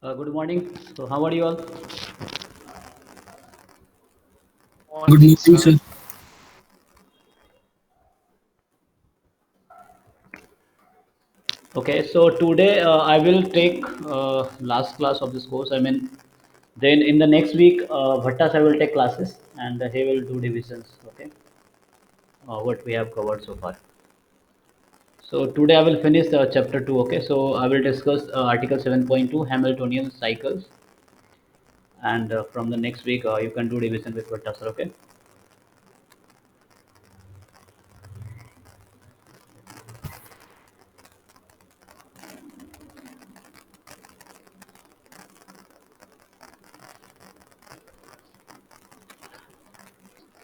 Good morning. So, how are you all? Good Morning, morning, sir. sir. Okay, so today I will take last class of this course. Then in the next week, Bhattas I will take classes and he will do divisions. Okay, what we have covered so far. So today I will finish chapter 2. Okay, so I will discuss article 7.2 Hamiltonian cycles, and from the next week you can do division with Bhattas. Okay.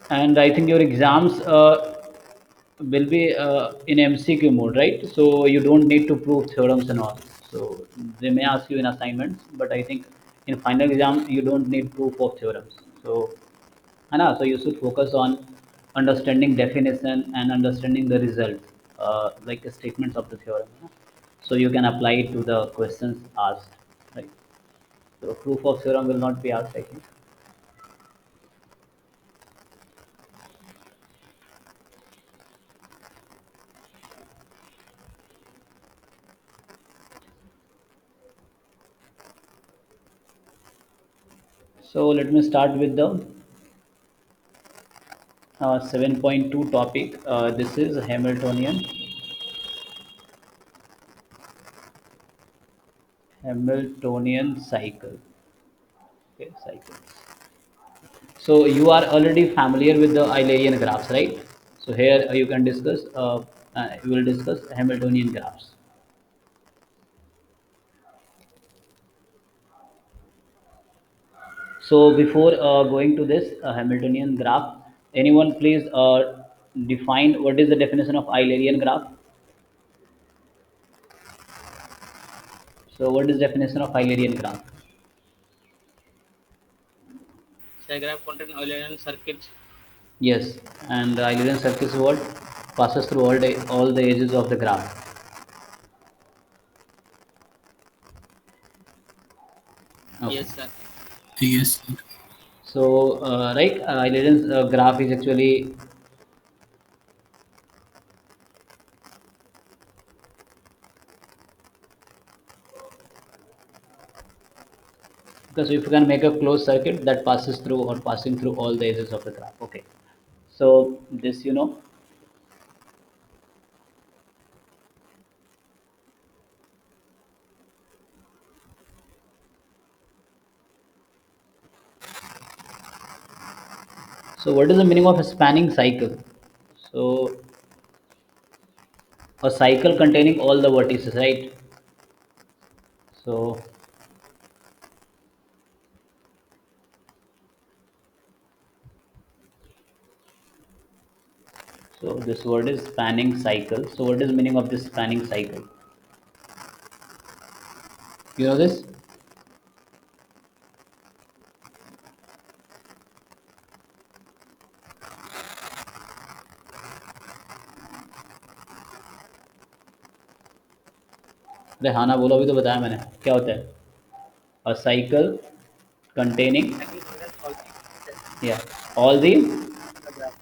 And I think your exams will be in MCQ mode, right? So you don't need to prove theorems and all. So they may ask you in assignments, but I think in final exam you don't need proof of theorems. So, so you should focus on understanding definition and understanding the result, like the statements of the theorem. So you can apply it to the questions asked, right? So proof of theorem will not be asked, I think. So let me start with the 7.2 topic. This is Hamiltonian cycle. Okay, cycles. So you are already familiar with the Eulerian graphs, right? So here you can discuss. We will discuss Hamiltonian graphs. So before going to this Hamiltonian graph, anyone please define what is the definition of Eulerian graph? So what is definition of Eulerian graph? Diagram contain Euler circuit. Yes, and Eulerian circle is what passes through all the edges of the graph. Okay. Yes, sir. Yes, sir. So, right, Eulerian graph is actually because if you can make a closed circuit that passes through or passing through all the edges of the graph. Okay. So this, so what is the meaning of a spanning cycle? So a cycle containing all the vertices, right? So, so this word is spanning cycle. So what is the meaning of this spanning cycle? You know this? अरे हाँ ना बोलो अभी तो बताया मैंने क्या होता है a cycle containing Cycle contains all yeah all the the graph.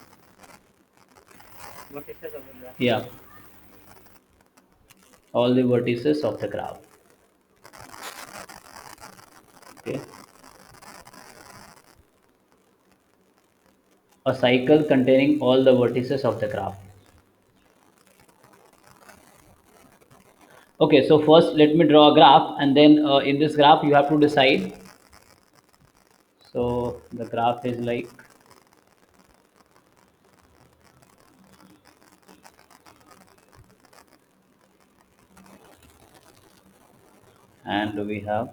Vertices of the graph. yeah all the vertices of the graph. Okay, a cycle containing all the vertices of the graph. Okay, so first let me draw a graph, and then in this graph you have to decide. So the graph is like, and we have,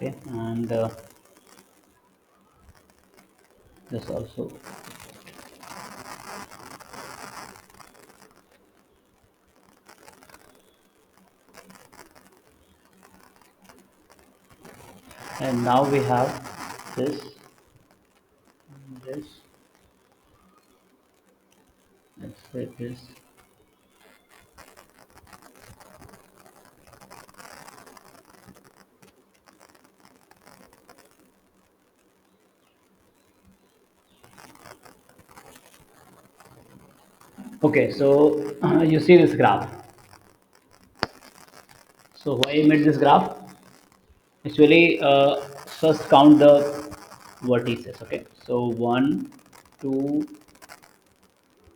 Okay, and this also. And now we have this, this, let's say this. Okay, so you see this graph. So why I made this graph? Actually, first count the vertices. Okay, so 1, 2,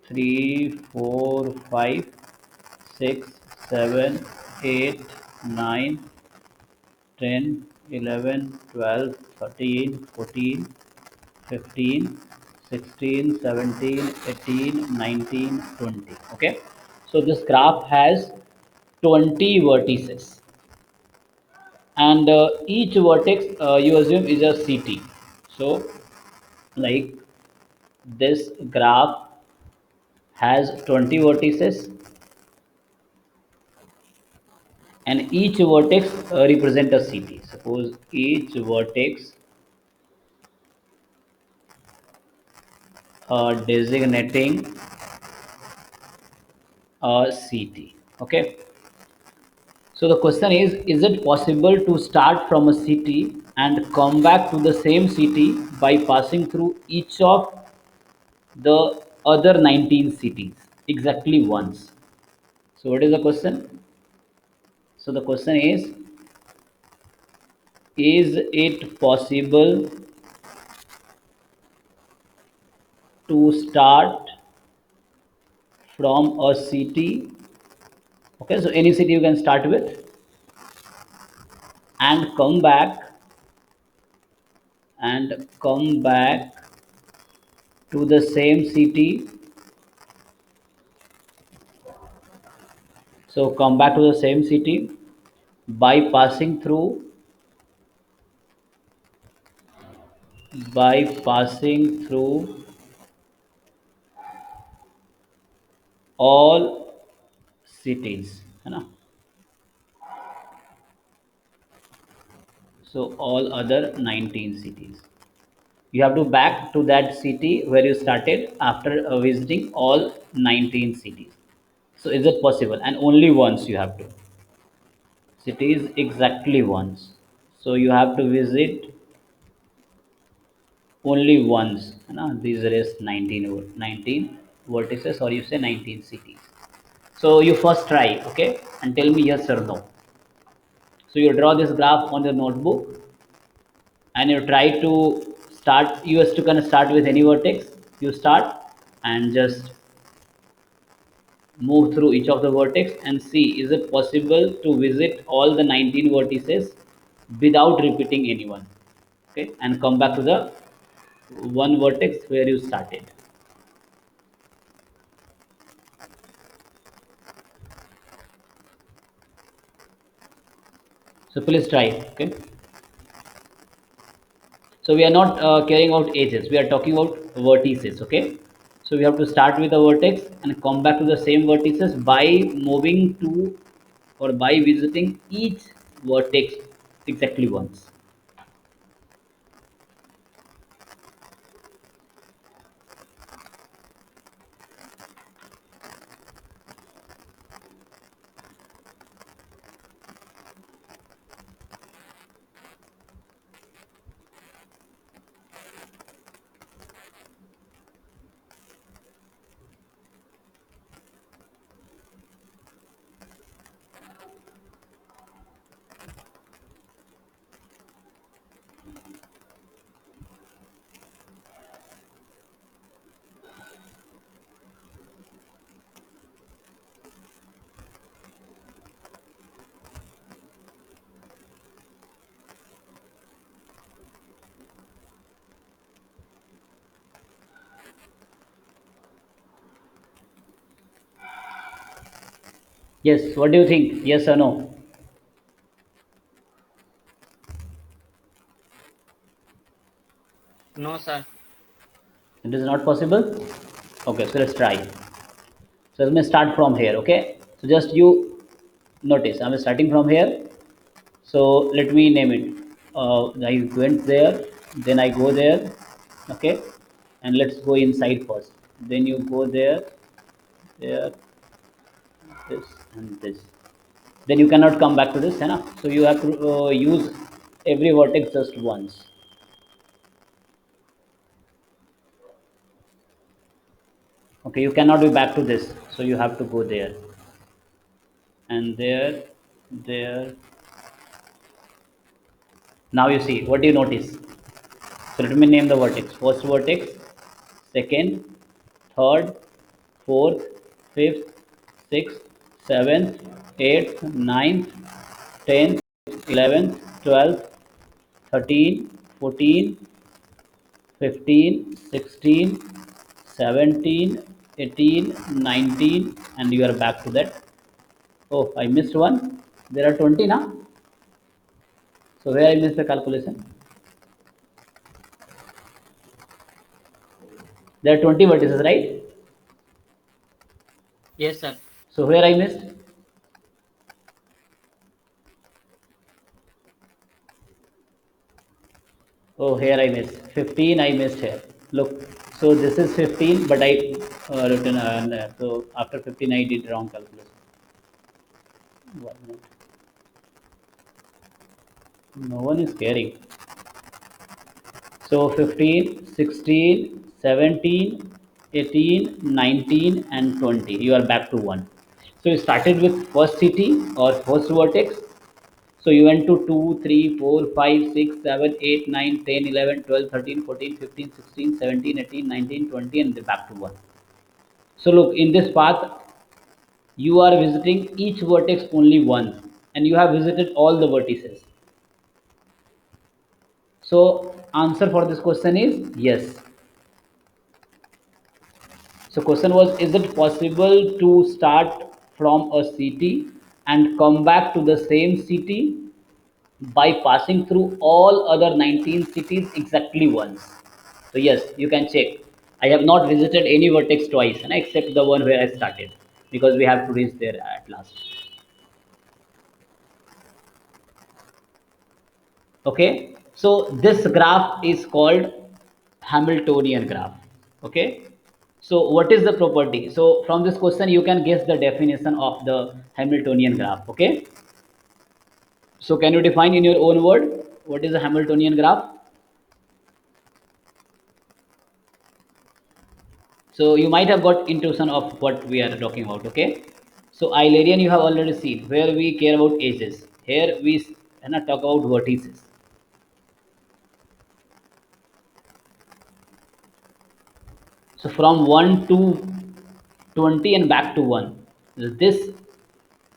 3, 4, 5, 6, 7, 8, 9, 10, 11, 12, 13, 14, 15, 16, 17, 18, 19, 20. Okay, so this graph has 20 vertices, and each vertex you assume is a CT. So, like this graph has 20 vertices, and each vertex represent a CT. Suppose each vertex designating a CT. Okay. So the question is it possible to start from a city and come back to the same city by passing through each of the other 19 cities exactly once? So what is the question? So the question is it possible to start from a city? Okay, so any city you can start with and come back to the same city. So come back to the same city by passing through all cities, है ना? So all other 19 cities, you have to back to that city where you started after visiting all 19 cities. So is it possible? And only once you have to, cities exactly once. So you have to visit only once, है ना? These rest 19 vertices, or you say 19 cities. So you first try, okay, and tell me yes or no. So you draw this graph on your notebook, and you try to start. You have to kind of start with any vertex. You start and just move through each of the vertex and see is it possible to visit all the 19 vertices without repeating anyone. Okay, and come back to the one vertex where you started. So please try. Okay. So we are not caring about edges. We are talking about vertices. Okay. So we have to start with a vertex and come back to the same vertices by moving to or by visiting each vertex exactly once. Yes. What do you think? Yes or no? No, sir. It is not possible. Okay, so let's try. So let me start from here. Okay, so just you notice I'm starting from here. So let me name it. I went there, then I go there. Okay, and let's go inside first. Then you go there, there, this, and this. Then you cannot come back to this, है ना? So you have to use every vertex just once. Okay, you cannot be back to this, so you have to go there and there, there. Now you see what do you notice? So let me name the vertex. First vertex, second, third, fourth, fifth, sixth, seventh, eighth, ninth, 10th, 11th, 12th, 13, 14, 15, 16, 17, 18, 19, and you are back to that. Oh, I missed one. There are 20 now. So where I missed the calculation? There are 20 vertices, right? Yes, sir. So where I missed? Oh, here I missed 15. I missed here. Look, so this is 15, but I written so after 15 I did wrong calculation. 1 minute. No one is caring. So 15, 16, 17, 18, 19, and 20. You are back to 1. So you started with first city or first vertex. So you went to 2, 3, 4, 5, 6, 7, 8, 9, 10, 11, 12, 13, 14, 15, 16, 17, 18, 19, 20, and then back to 1. So look, in this path, you are visiting each vertex only once, and you have visited all the vertices. So answer for this question is yes. So question was, is it possible to start from a city and come back to the same city by passing through all other 19 cities exactly once? So yes, you can check. I have not visited any vertex twice, except the one where I started, because we have to reach there at last. Okay, so this graph is called Hamiltonian graph. Okay, so what is the property? So from this question you can guess the definition of the Hamiltonian graph. Okay, so can you define in your own word what is a Hamiltonian graph? So you might have got intuition of what we are talking about. Okay, so Eulerian you have already seen, where we care about edges. Here we talk about vertices. So from 1 to 20 and back to 1. This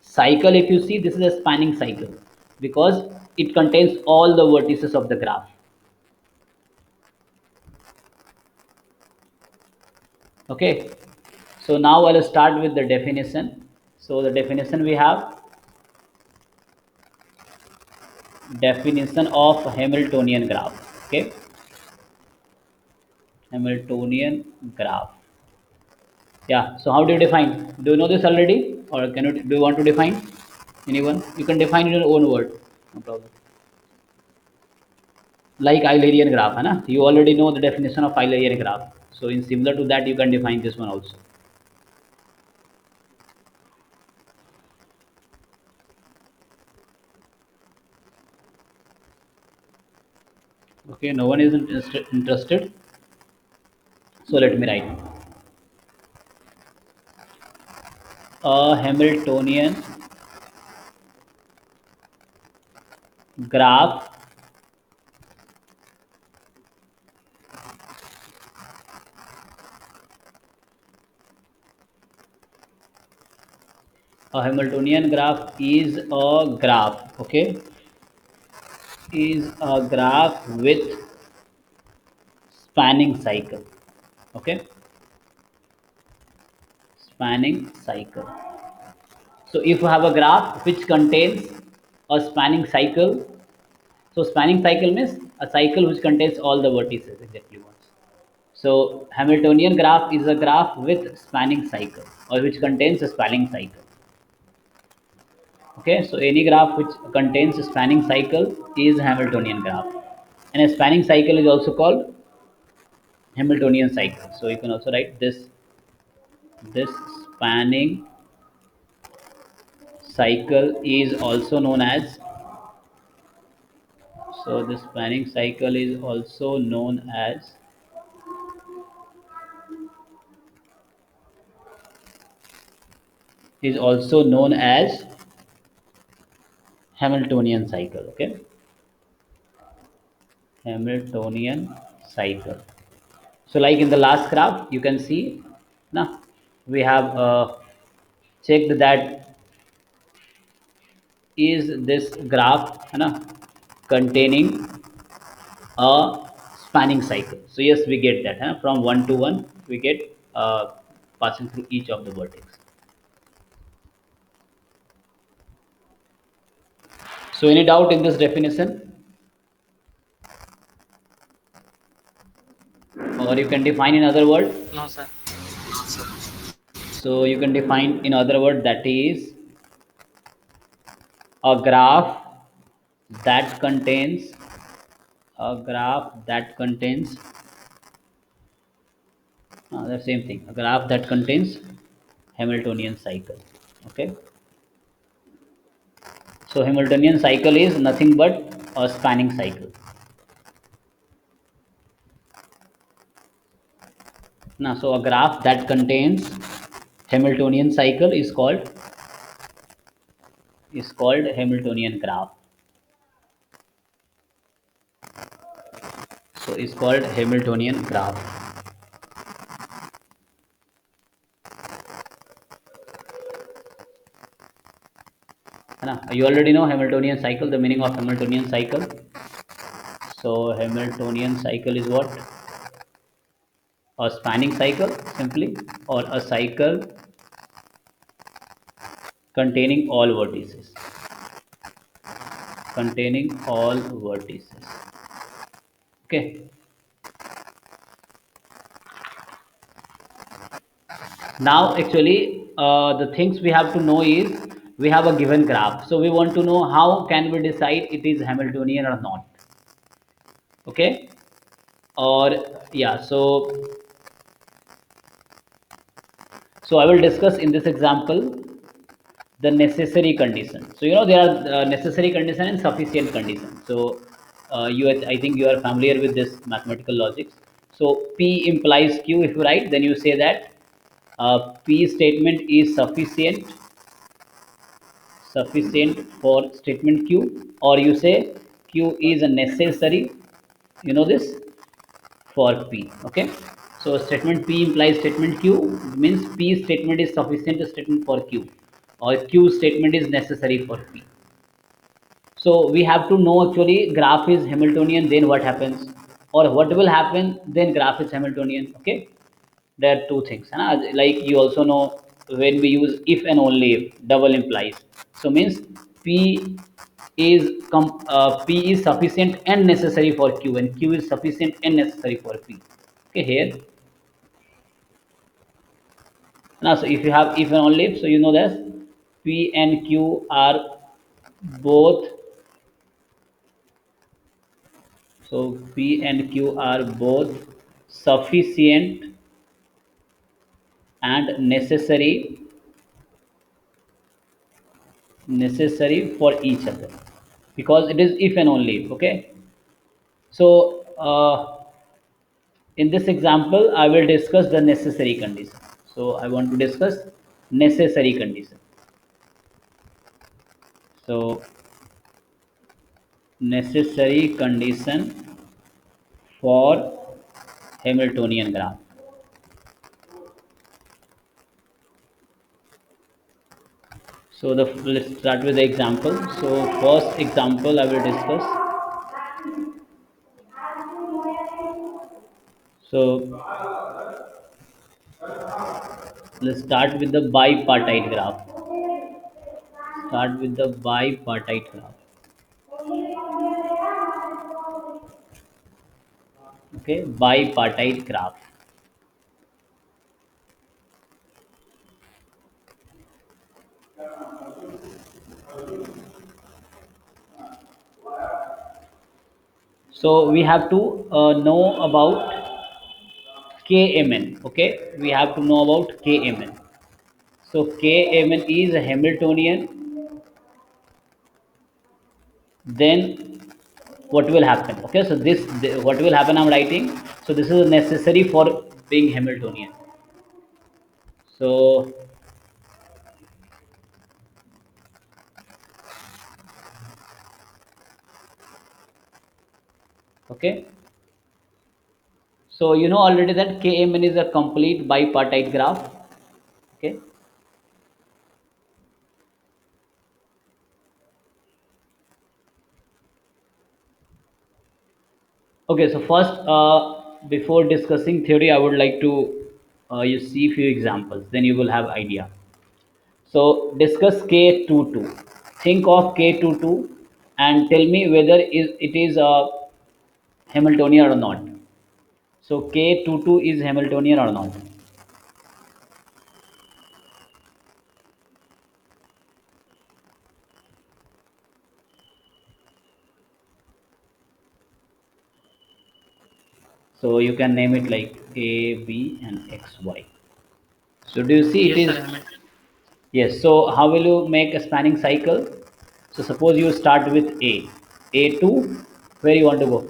cycle, if you see, this is a spanning cycle because it contains all the vertices of the graph. Okay, so now I'll start with the definition. So the definition we have, definition of Hamiltonian graph. Okay, Hamiltonian graph. Yeah, so how do you define? Do you know this already, or can you, do you want to define? Anyone? You can define in your own word, no problem. Like Eulerian graph, है ना? You already know the definition of Eulerian graph. So in similar to that, you can define this one also. Okay, no one is interested. So let me write a Hamiltonian graph a Hamiltonian graph is a graph, okay, is a graph with spanning cycle, okay, spanning cycle. So if you have a graph which contains a spanning cycle, so spanning cycle means A cycle which contains all the vertices exactly once. So Hamiltonian graph is a graph with spanning cycle or which contains a spanning cycle. Okay, so any graph which contains a spanning cycle is Hamiltonian graph, and a spanning cycle is also called Hamiltonian cycle. So you can also write this spanning cycle is also known as, so this spanning cycle is also known as Hamiltonian cycle. Okay, Hamiltonian cycle. So like in the last graph, you can see, now we have checked that is this graph है ना, containing a spanning cycle. So yes, we get that, huh? From 1 to 1 we get passing through each of the vertex. So any doubt in this definition, or you can define in other word? No, sir. So you can define in other word, that is a graph that contains the same thing, a graph that contains Hamiltonian cycle. Okay, so Hamiltonian cycle is nothing but a spanning cycle. Now, so a graph that contains Hamiltonian cycle is called Hamiltonian graph. So it's called Hamiltonian graph. है ना? You already know Hamiltonian cycle, the meaning of Hamiltonian cycle. So Hamiltonian cycle is what? A spanning cycle simply, or a cycle containing all vertices. Containing all vertices. Okay. Now actually the things we have to know is, we have a given graph, so we want to know how can we decide it is Hamiltonian or not. Okay, or yeah, so I will discuss in this example the necessary condition. So you know there are necessary condition and sufficient condition. So I think you are familiar with this mathematical logic. So P implies Q. If you write, then you say that P statement is sufficient for statement Q, or you say Q is a necessary, you know this, for P. Okay, so statement P implies statement Q means P statement is sufficient statement for Q, or Q statement is necessary for P. So we have to know actually graph is Hamiltonian, then what happens, or what will happen then graph is Hamiltonian. Okay, there are two things, and like you also know, when we use if and only if, double implies. So means P P is sufficient and necessary for Q, and Q is sufficient and necessary for P. Okay, here now, so if you have if and only if, so you know that P and Q are both, so P and Q are both sufficient and necessary for each other, because it is if and only if. Okay, so in this example I will discuss the necessary condition. So I want to discuss necessary condition. So necessary condition for Hamiltonian graph. So let's start with the example. So first example I will discuss. So let's start with the bipartite graph. Start with the bipartite graph. Okay, bipartite graph. So we have to know about Kmn. Okay, we have to know about Kmn. So Kmn is a Hamiltonian. Then what will happen? Okay, so what will happen? I'm writing. So this is necessary for being Hamiltonian. So okay, so you know already that Kmn is a complete bipartite graph. Okay, okay. So first, before discussing theory, I would like to you see few examples. Then you will have idea. So discuss K22. Think of K22 and tell me whether it is Hamiltonian or not. So K22 is Hamiltonian or not? So you can name it like A, B, and X, Y. So do you see it Yes, sir. is? Yes. So how will you make a spanning cycle? So suppose you start with A. A2, where you want to go?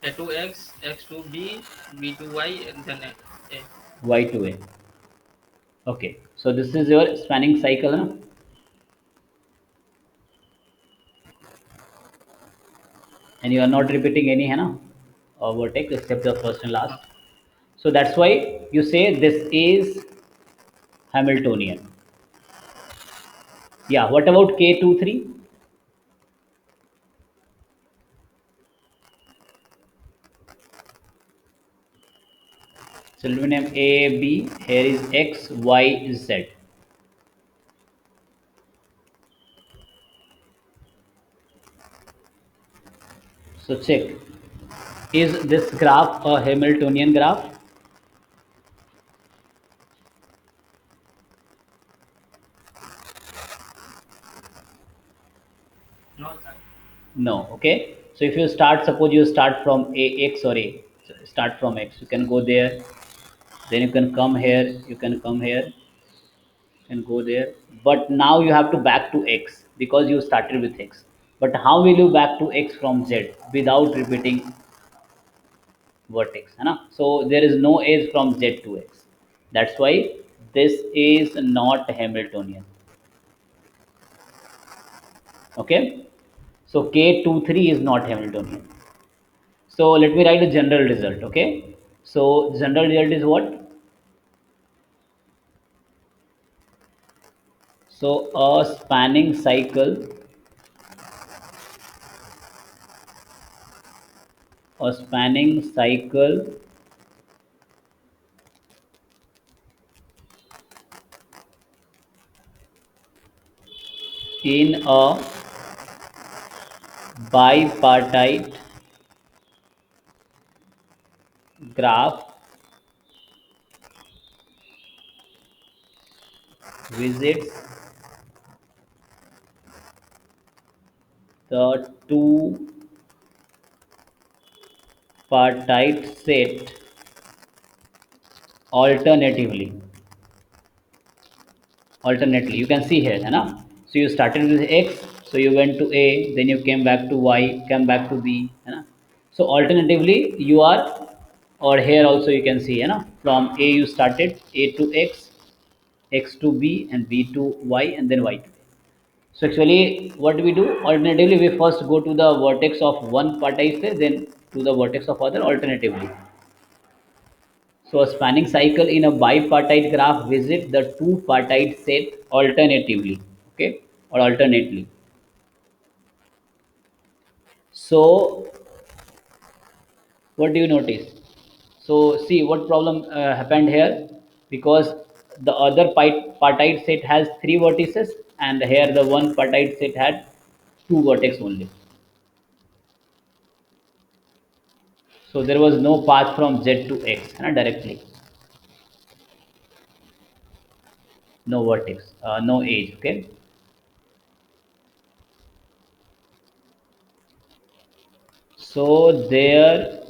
A to X, X to B, B to Y, and then A. Y to A. Okay. So this is your spanning cycle, no? And you are not repeating any vertex except the first and No. last. So that's why you say this is Hamiltonian. Yeah. What about K23? So let me name A, B. Here is X, Y, Z. So check. Is this graph a Hamiltonian graph? No, sir. No. Okay. So if you start, suppose you start from X or A. So start from X. You can go there. Then you can come here. You can come here and go there. But now you have to back to X because you started with X. But how will you back to X from Z without repeating vertex? है ना? So there is no edge from Z to X. That's why this is not Hamiltonian. Okay. So K23 is not Hamiltonian. So let me write a general result. Okay. So general result is what? So a spanning cycle in a bipartite graph visits the two partite set alternatively. Alternately, you can see here, है ना? So you started with X, so you went to A, then you came back to Y, came back to B, है ना? So alternatively, you are, or here also you can see, है ना? From A you started, A to X, X to B, and B to Y, and then Y to A. So actually, what we do? Alternatively, we first go to the vertex of one partition, then to the vertex of other alternatively. So a spanning cycle in a bipartite graph visit the two partite set alternatively, okay, or alternately. So what do you notice? So see what problem happened here, because the other partite set has three vertices and here the one partite set had two vertex only. So there was no path from Z to X, है ना, directly. No vertex, no edge. Okay. So there.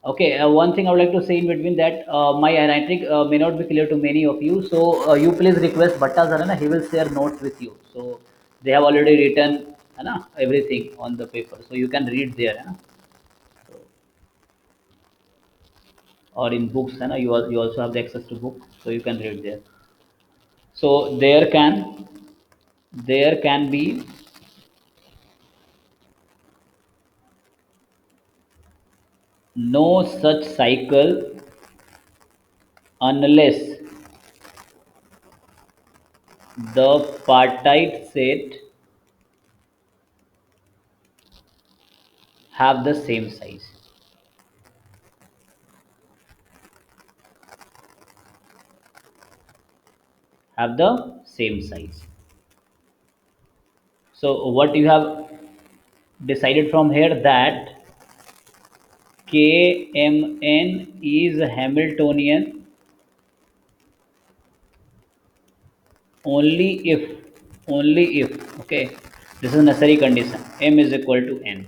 Okay, one thing I would like to say in between that my handwriting may not be clear to many of you. So you please request Bhatta sir, na, he will share notes with you. So they have already written, na, everything on the paper. So you can read there, na. Or in books, na, you also have the access to book, so you can read there. So there can be no such cycle unless the partite set have the same size. Have the same size. So what you have decided from here that Kmn is Hamiltonian only if okay, this is necessary condition, m is equal to n.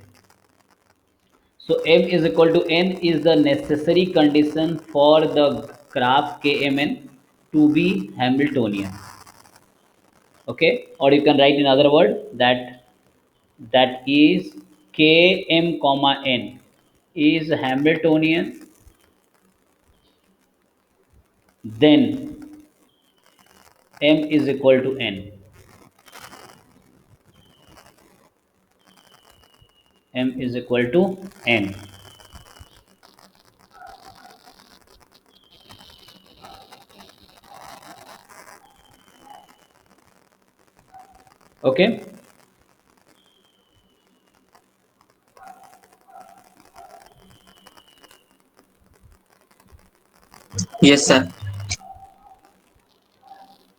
So m is equal to n is the necessary condition for the graph Kmn to be Hamiltonian. Okay, or you can write in other word that is Km comma n is Hamiltonian, then m is equal to n. M is equal to n. Okay. Yes, sir.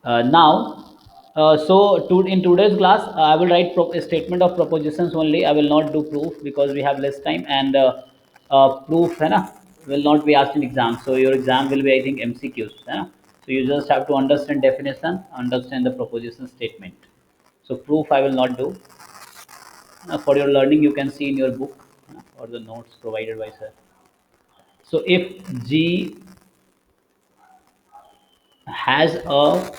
Now, in today's class, I will write a statement of propositions only. I will not do proof because we have less time, and proof है ना, will not be asked in exam. So your exam will be, I think, MCQs. है ना? So you just have to understand definition, understand the proposition statement. So proof I will not do. For your learning, you can see in your book or the notes provided by sir. So if G has a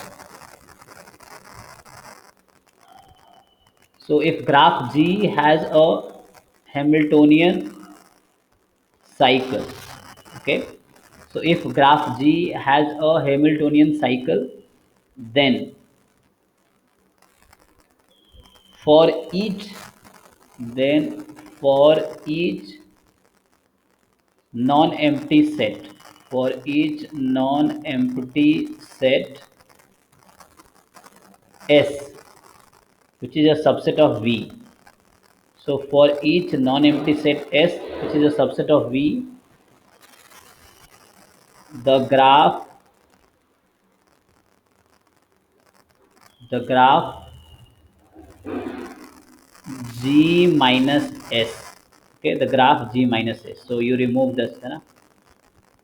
So if graph G has a Hamiltonian cycle, okay. So if graph G has a Hamiltonian cycle, then for each then for each non-empty set, for each non-empty set S, which is a subset of V. So for each non-empty set S, which is a subset of V, the graph G minus S. Okay, the graph G minus S. So you remove this. Hai na?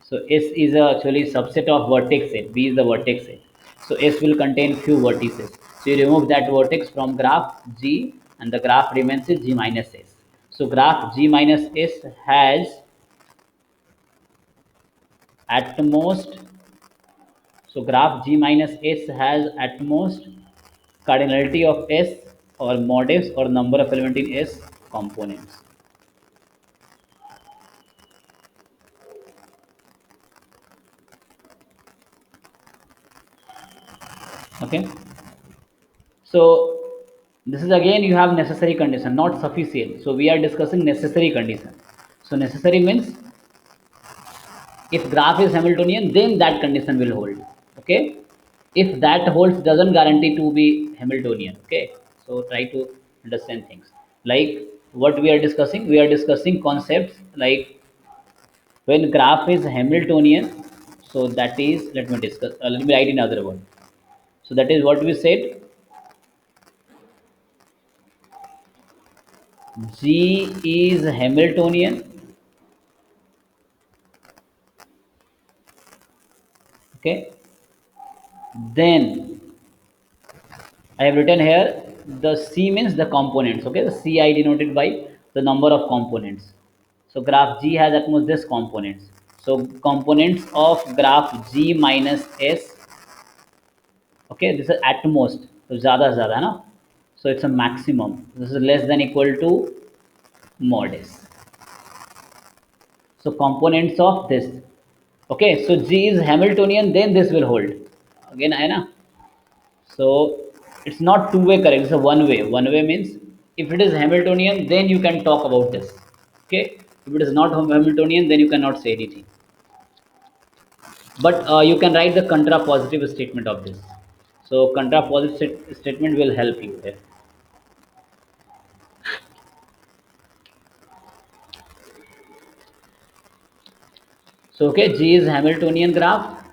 So S is actually subset of vertex set. B is the vertex set. So S will contain few vertices. So you remove that vertex from graph G, and the graph remains is G minus S. So graph G minus S has at most. So graph G minus S has at most cardinality of S or mod S or number of element in S components. Okay. So this is again you have necessary condition, not sufficient. So we are discussing necessary condition. So necessary means if graph is Hamiltonian, then that condition will hold. Okay. If that holds, doesn't guarantee to be Hamiltonian. Okay. So try to understand things. Like what we are discussing, we are discussing concepts like when graph is Hamiltonian. So that is, let me discuss. Let me write in other word. So that is what we said. G is Hamiltonian. Okay, then I have written here the C means the components. Okay, the C I denoted by the number of components. So graph G has at most this components. So components of graph G minus S. Okay, this is at most. So ज़्यादा से ज़्यादा है ना. So it's a maximum. This is less than equal to mod S. So components of this. Okay, so G is Hamiltonian, then this will hold. Again, है ना. So it's not two-way correct, it's a one-way. One-way means if it is Hamiltonian, then you can talk about this. Okay, if it is not Hamiltonian, then you cannot say anything. But you can write the contrapositive statement of this. So contrapositive statement will help you here. So okay, G is Hamiltonian graph.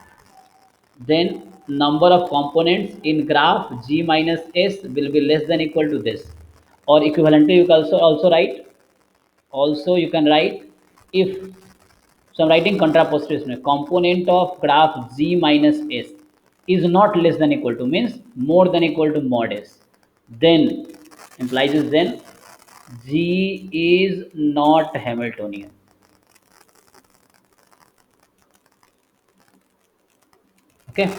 Then number of components in graph G minus S will be less than equal to this. Or equivalently, you can also write. Also, you can write if. So I'm writing contrapositive. Component of graph G minus S is not less than equal to means more than equal to mod S. Then implies is then G is not Hamiltonian. Okay.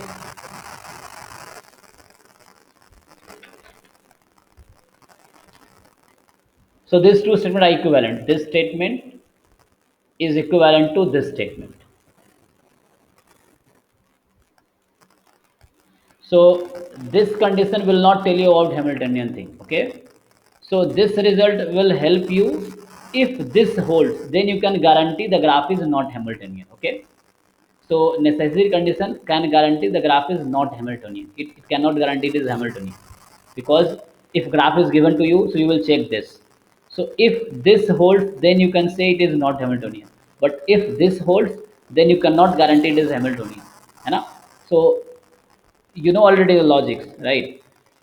So these two statements are equivalent. This statement is equivalent to this statement. So this condition will not tell you about Hamiltonian thing. Okay. So this result will help you. If this holds, then you can guarantee the graph is not Hamiltonian. Okay. So necessary condition can guarantee the graph is not Hamiltonian. It cannot guarantee it is Hamiltonian because if graph is given to you, so you will check this. So if this holds, then you can say it is not Hamiltonian. But if this holds, then you cannot guarantee it is Hamiltonian. है ना? So you know already the logics, right?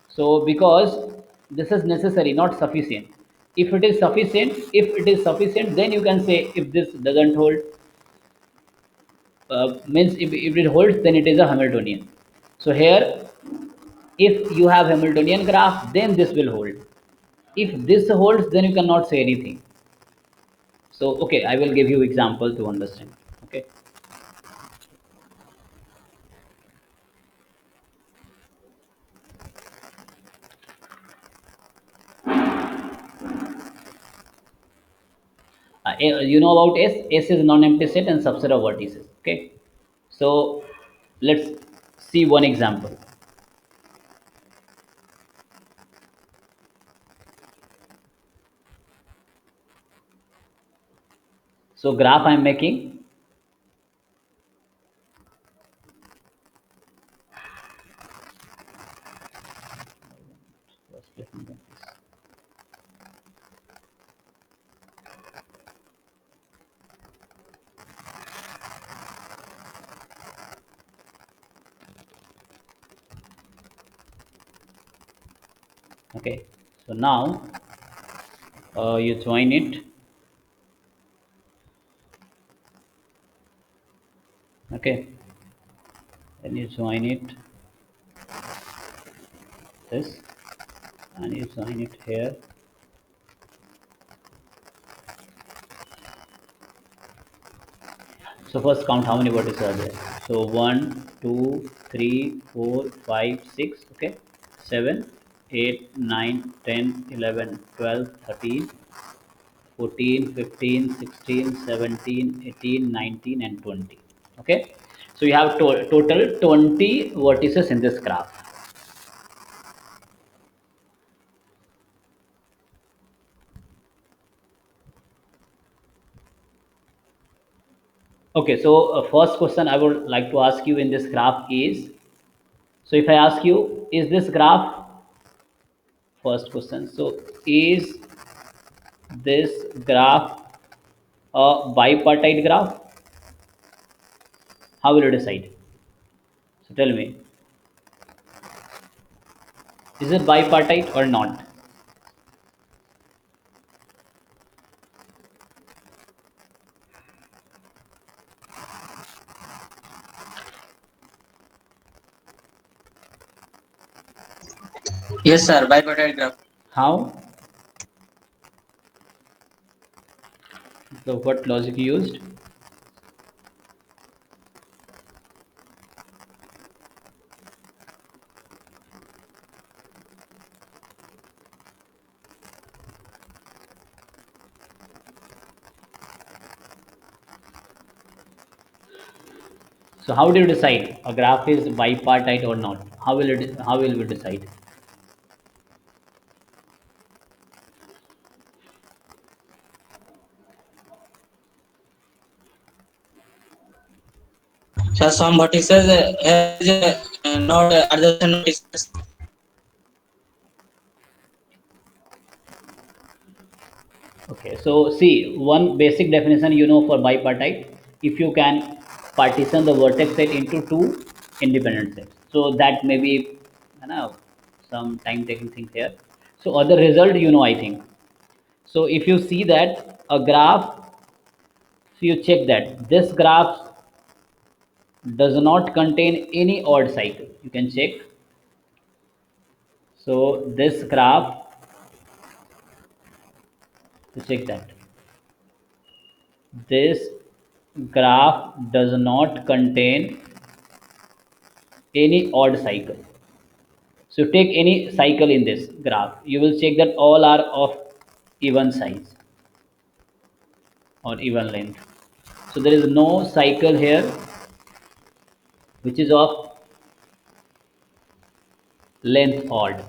So because this is necessary, not sufficient. If it is sufficient, then you can say if this doesn't hold, means if it holds, then it is a Hamiltonian. So here, if you have Hamiltonian graph, then this will hold. If this holds, then you cannot say anything. So okay, I will give you example to understand. Okay. You know about S. S is non-empty set and subset of vertices. Okay. So let's see one example. So graph I am making. Okay. So now you join it. Okay. Then you join it this, and you join it here. So first count how many vertices are there. So 1, 2, 3, 4, 5, 6. Okay. 7, 8, 9, 10, 11, 12, 13, 14, 15, 16, 17, 18, 19, and 20. Okay. So you have total 20 vertices in this graph. Okay. So first question I would like to ask you in this graph is, so if I ask you, is this graph, first question, so is this graph a bipartite graph? How will you decide? So tell me, is it bipartite or not? Yes, sir. Bipartite graph. How? So what logic you used? So how do you decide a graph is bipartite or not? How will we decide? So some vertices has not adjacent vertices. Okay, so see, one basic definition for bipartite, if you can partition the vertex set into two independent sets. So that may be some time taking things here. So other result, I think. So if you see that a graph, so you check that this graph does not contain any odd cycle. You can check. So this graph, to check that this graph does not contain any odd cycle. So take any cycle in this graph, you will check that all are of even size or even length. So there is no cycle here which is of length odd.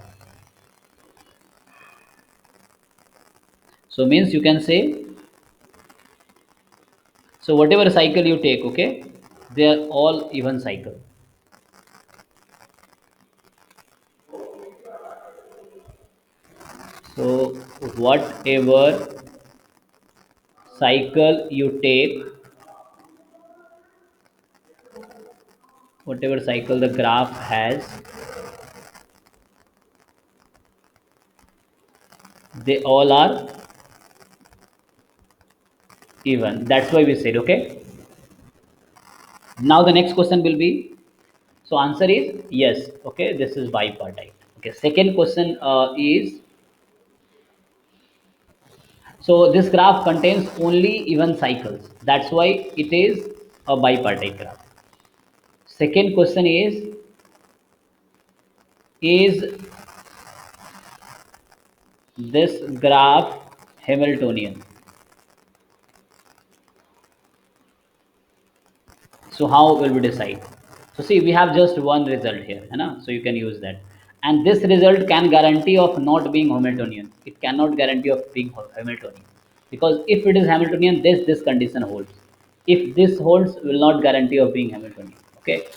So means you can say, so whatever cycle you take, okay, they are all even cycle. So whatever cycle you take, whatever cycle the graph has, they all are even. That's why we said, okay. Now the next question will be, so answer is yes, okay, this is bipartite. Okay, second question is, so this graph contains only even cycles. That's why it is a bipartite graph. Second question is this graph Hamiltonian? So how will we decide? So see, we have just one result here, so you can use that. And this result can guarantee of not being Hamiltonian. It cannot guarantee of being Hamiltonian. Because if it is Hamiltonian, this condition holds. If this holds, will not guarantee of being Hamiltonian. Okay.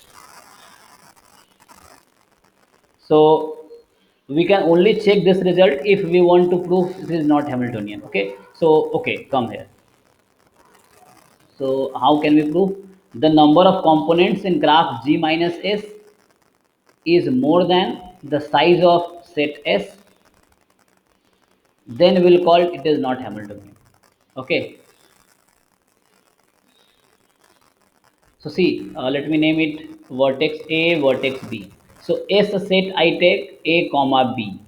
So we can only check this result if we want to prove this is not Hamiltonian. Okay. So okay, come here. So how can we prove? The number of components in graph G minus S is more than the size of set S, then we'll call it is not Hamiltonian. Okay. So see, let me name it vertex A, vertex B. So S set I take A comma B.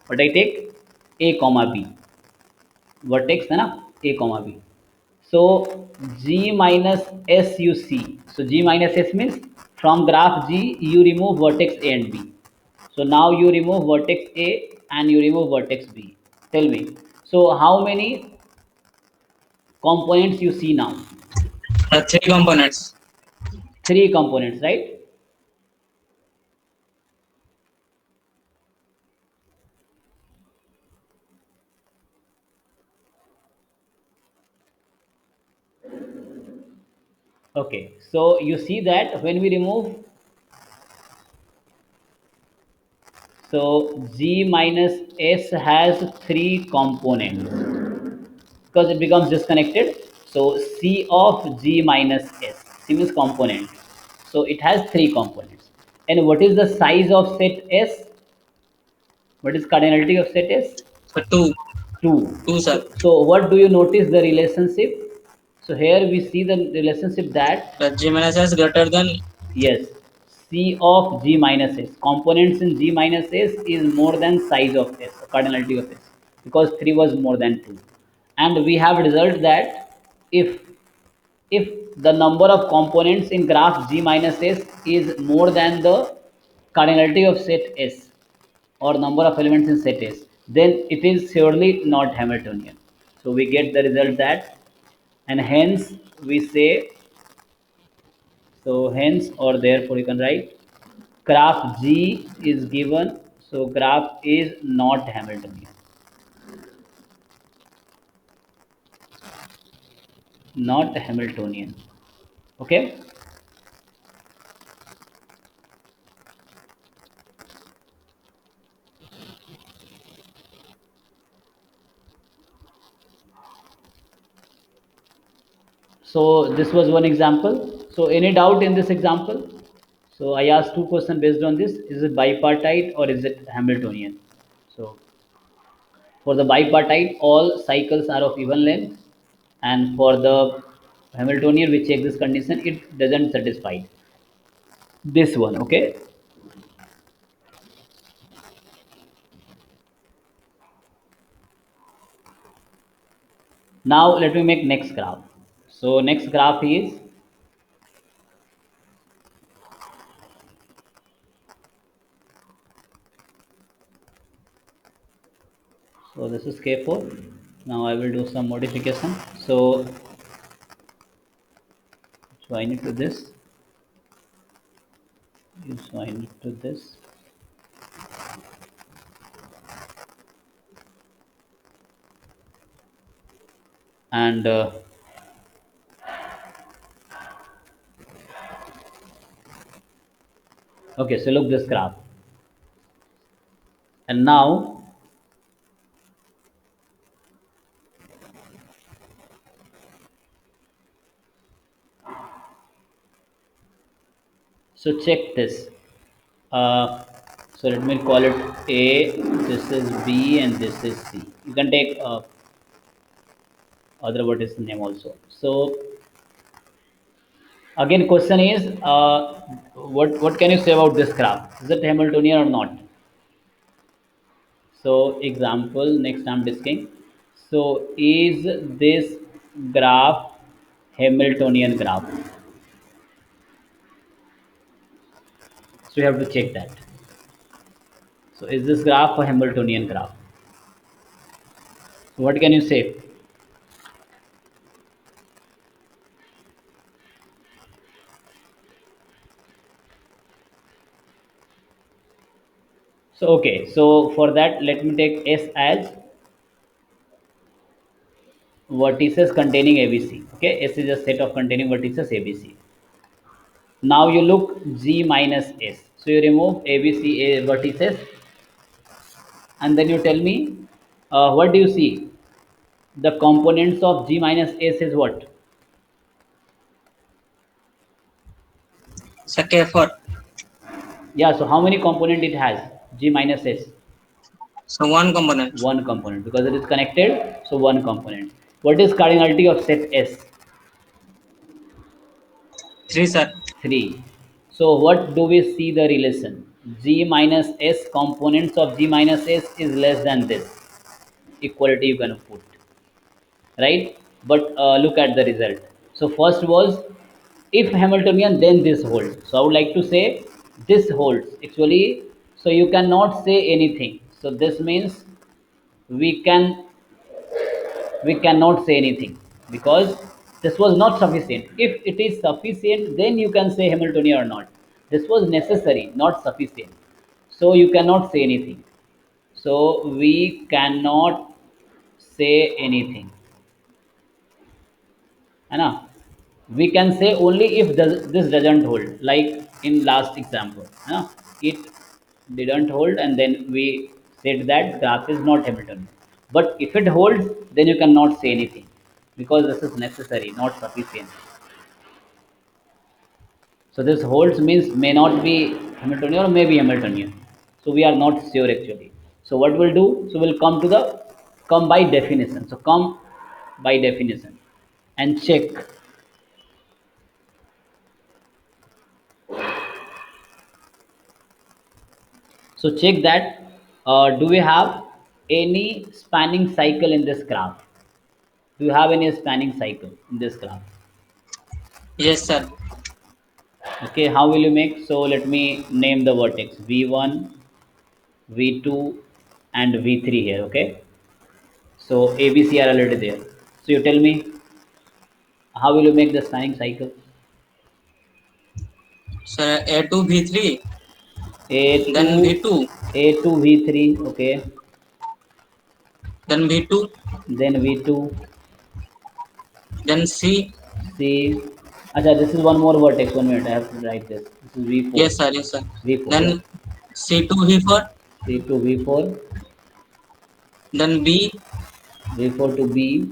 What I take? A comma B. Vertex है ना? A comma B. So G minus S you see. So G minus S means from graph G you remove vertex A and B. So now you remove vertex A and you remove vertex B. Tell me. So how many components you see now? Three components. Three components, right? Okay. So you see that when we remove, so G minus S has three components because it becomes disconnected. So C of G minus S, C means component. So it has three components. And what is the size of set S? What is cardinality of set S? Two. 2. Two, sir. So what do you notice the relationship? So here we see the relationship that The G minus S greater than yes, C of G minus S. Components in G minus S is more than size of S, cardinality of S, because 3 was more than 2. And we have result that if if the number of components in graph G minus S is more than the cardinality of set S or number of elements in set S, then it is surely not Hamiltonian. So we get the result that, and hence we say, so hence or therefore you can write graph G is given, so graph is not Hamiltonian. Not Hamiltonian. Okay. So this was one example. So any doubt in this example? So I asked two questions based on this. Is it bipartite or is it Hamiltonian? So for the bipartite, all cycles are of even length, and for the Hamiltonian, we check this condition, it doesn't satisfy this one. Okay. Now let me make next graph. So next graph is, so this is K4. Now I will do some modification. So join it to this. You join it to this. And okay, so look this graph. And now so check this. So let me call it A, this is B, and this is C. You can take other what is the name also. So again, question is, what can you say about this graph? Is it Hamiltonian or not? So example, next I'm discussing. So is this graph Hamiltonian graph? So you have to check that. So is this graph a Hamiltonian graph? So what can you say? So okay, so for that let me take S as vertices containing ABC. Okay, S is a set of containing vertices ABC. Now you look G minus S. So you remove ABC vertices, and then you tell me what do you see? The components of G minus S is what? So K4. Yeah, so how many component it has? G minus S. So one component. One component, because it is connected, so one component. What is cardinality of set S? 3, sir. 3. So what do we see the relation? G minus S, components of G minus S is less than this. Equality you can put, right? But look at the result. So first was if Hamiltonian, then this holds. So I would like to say this holds actually. So you cannot say anything. So this means we can we cannot say anything, because this was not sufficient. If it is sufficient, then you can say Hamiltonian or not. This was necessary, not sufficient. So you cannot say anything. So we cannot say anything. है ना? We can say only if this doesn't hold, like in last example, है ना? It didn't hold, and then we said that graph is not Hamiltonian. But if it holds, then you cannot say anything, because this is necessary, not sufficient. So this holds means may not be Hamiltonian or may be Hamiltonian. So we are not sure actually. So what we'll do? So we'll come by definition. So come by definition and check. So check that, do we have any spanning cycle in this graph? Do you have any spanning cycle in this graph? Yes, sir. Okay, how will you make? So let me name the vertex v1, v2, and v3 here. Okay, so ABC are already there. So you tell me, how will you make the spanning cycle? Sir, A2 V3, then A2, V2, A2 V3. Okay, then V2, then V2, then C. C. Acha, this is one more vertex. 1 minute, I have to write this. This is V4. Yes, sir. Yes, sir. V4, yeah. Then C2 V4, C2 V4, then B, V4 to B,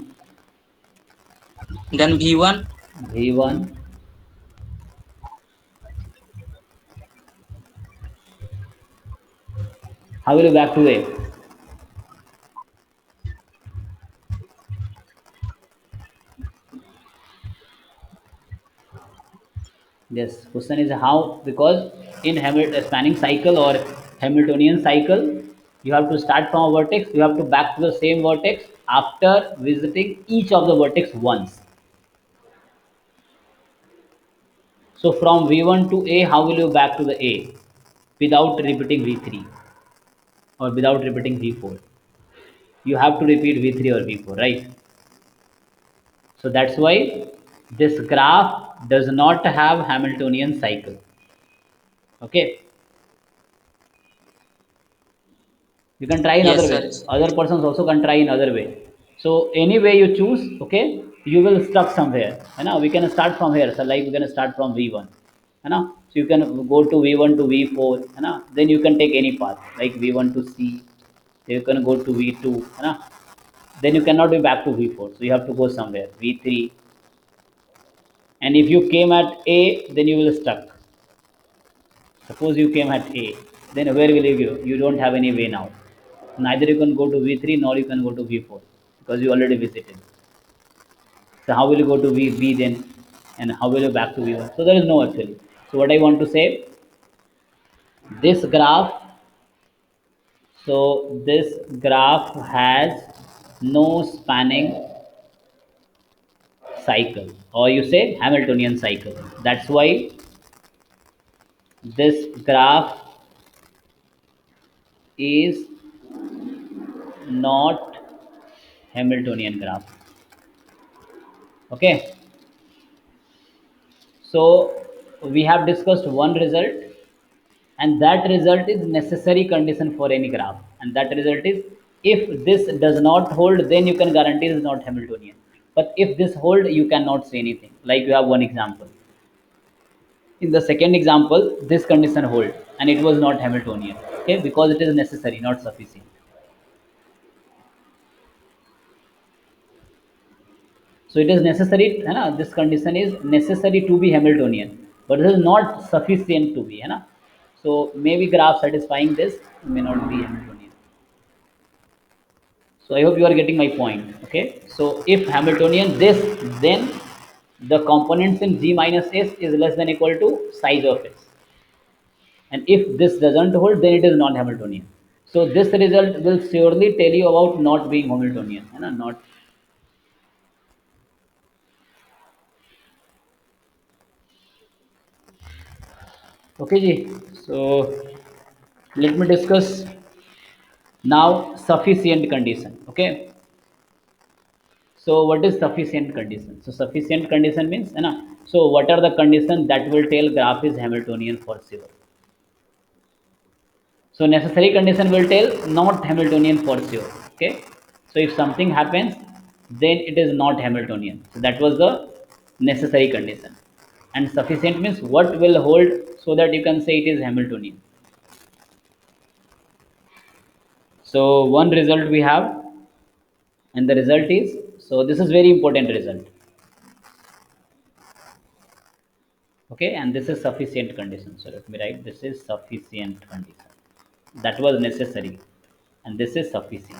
then V1, V1. How will you back to A? Yes, question is how, because in spanning cycle or Hamiltonian cycle, you have to start from a vertex, you have to back to the same vertex after visiting each of the vertex once. So from V1 to A, how will you back to the A without repeating V3 or without repeating V4? You have to repeat V3 or V4, right? So that's why this graph does not have Hamiltonian cycle. Okay, you can try in other yes, way. sir. Yes, sir. Other persons also can try in other way. So any way you choose, okay, you will stuck somewhere. We can start from here. So like we can start from V1. So you can go to V1 to V4. Then you can take any path like V1 to C. You can go to V2. Then you cannot be back to V4. So you have to go somewhere V3. And if you came at A, then you will stuck. Suppose you came at A, then where will you go? You don't have any way now. Neither you can go to V3 nor you can go to V4 because you already visited. So how will you go to V then? And how will you back to V1? So there is no actually. So what I want to say, this graph, so this graph has no spanning cycle, or you say Hamiltonian cycle. That's why this graph is not Hamiltonian graph. Okay, so we have discussed one result, and that result is necessary condition for any graph. And that result is, if this does not hold, then you can guarantee it is not Hamiltonian. But if this hold, you cannot say anything. Like you have one example. In the second example, this condition hold, and it was not Hamiltonian. Okay, because it is necessary, not sufficient. So it is necessary, this condition is necessary to be Hamiltonian, but it is not sufficient to be. So maybe graph satisfying this may not be Hamiltonian. So I hope you are getting my point. Okay. So if Hamiltonian this, then the components in G minus S is less than equal to size of S. And if this doesn't hold, then it is not Hamiltonian. So this result will surely tell you about not being Hamiltonian. Not okay, Ji. So let me discuss now sufficient condition. Okay. So what is sufficient condition? So sufficient condition means, so what are the conditions that will tell graph is Hamiltonian for sure? So necessary condition will tell not Hamiltonian for sure. Okay. So if something happens, then it is not Hamiltonian. So that was the necessary condition. And sufficient means what will hold so that you can say it is Hamiltonian. So one result we have, and the result is, so this is very important result. Okay, and this is sufficient condition. So let me write, this is sufficient condition. That was necessary, and this is sufficient.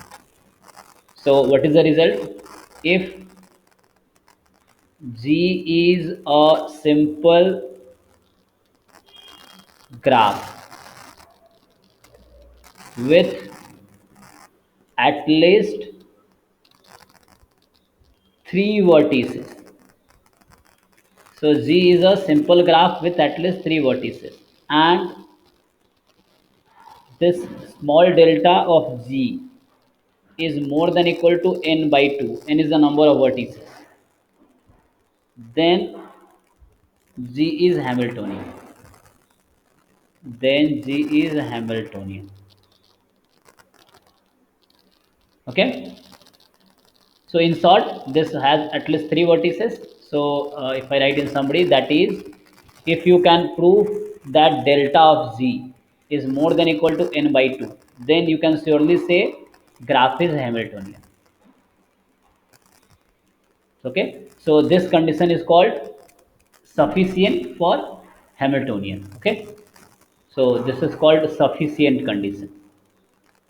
So what is the result? If G is a simple graph, with at least 3 vertices. So G is a simple graph with at least 3 vertices, and this small delta of G is more than equal to n by 2. N is the number of vertices. Then G is Hamiltonian. Then G is Hamiltonian. Okay. So in short, this has at least 3 vertices. So if I write in summary, that is, if you can prove that delta of G is more than equal to n by 2, then you can surely say graph is Hamiltonian. Okay. So this condition is called sufficient for Hamiltonian. Okay. So this is called sufficient condition.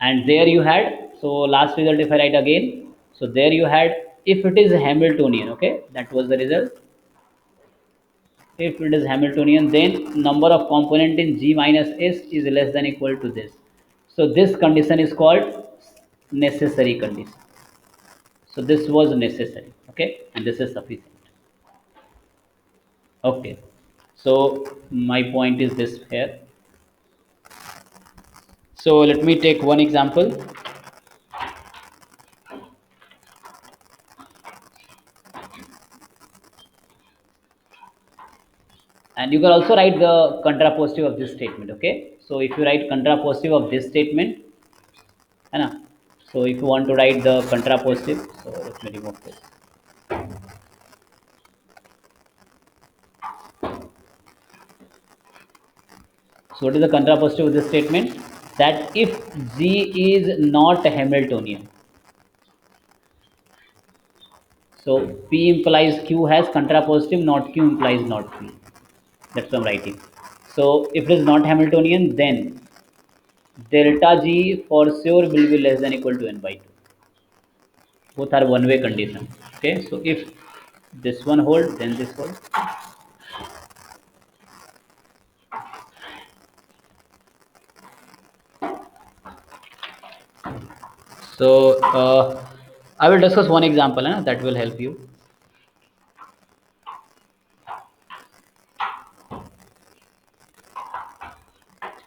And there you had, so last result if I write again, so there you had, if it is Hamiltonian, okay, that was the result. If it is Hamiltonian, then number of component in G minus S is less than equal to this. So this condition is called necessary condition. So this was necessary, okay, and this is sufficient. Okay, so my point is this here. So let me take one example. And you can also write the contrapositive of this statement. Okay, so if you write contrapositive of this statement, है ना? So if you want to write the contrapositive, so let me remove this. So what is the contrapositive of this statement? That if G is not Hamiltonian, so P implies Q has contrapositive, not Q implies not P. That's what I'm writing. So if it is not Hamiltonian, then delta G for sure will be less than equal to n by 2. Both are one way condition. Okay, so if this one holds, then this holds. So I will discuss one example that will help you.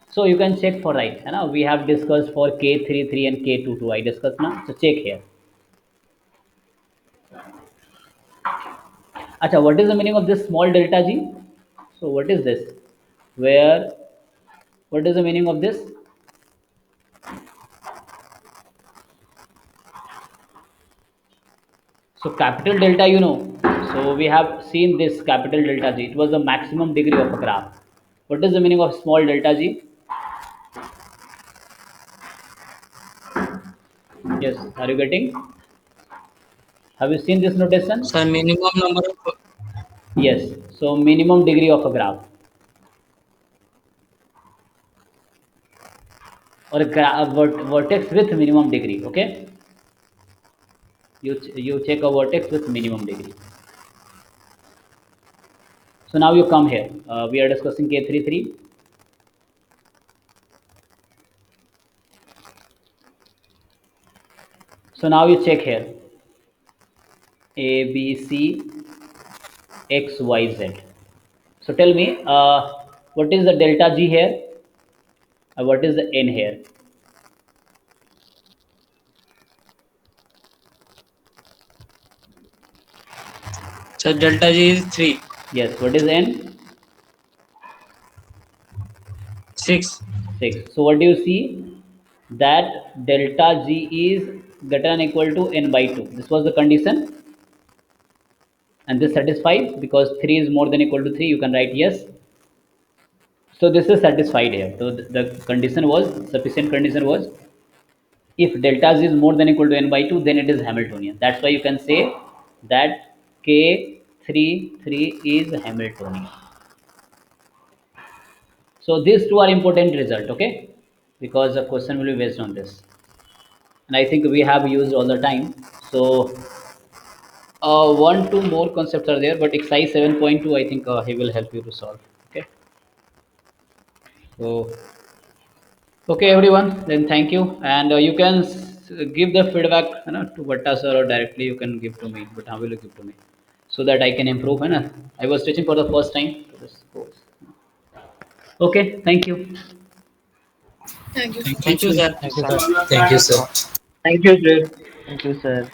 So you can check for right. We have discussed for K33 and K22. I discussed now. So check here. Acha, what is the meaning of this small delta G? So what is this? Where? What is the meaning of this? So capital delta, you know. So we have seen this capital delta G. It was the maximum degree of a graph. What is the meaning of small delta G? Yes, are you getting? Have you seen this notation? Sir, minimum number of Yes. So minimum degree of a graph, or a vertex with minimum degree. Okay. You check a vertex with minimum degree. So now you come here. We are discussing K33. So now you check here. A, B, C, X, Y, Z. So tell me, what is the delta G here? What is the N here? so delta G is 3, Yes. What is N? 6. 6. So what do you see? That delta G is greater than equal to N by 2. This was the condition. And this satisfies because 3 is more than equal to 3. You can write yes. So this is satisfied here. So the condition was, sufficient condition was, if delta Z is more than equal to n by 2, then it is Hamiltonian. That's why you can say that K33 is Hamiltonian. So these two are important result, okay? Because the question will be based on this. And I think we have used all the time. So one, two more concepts are there, but exercise 7.2, I think he will help you to solve. Okay. So Okay, everyone. Then thank you, and you can give the feedback, to Vatta sir, or directly you can give to me. But how will you give to me, so that I can improve? I was teaching for the first time for this course. Okay, thank you. Thank you. Thank you, Thank you, sir. sir. Thank you, sir. Thank you, sir. Thank you, sir. Thank you, sir.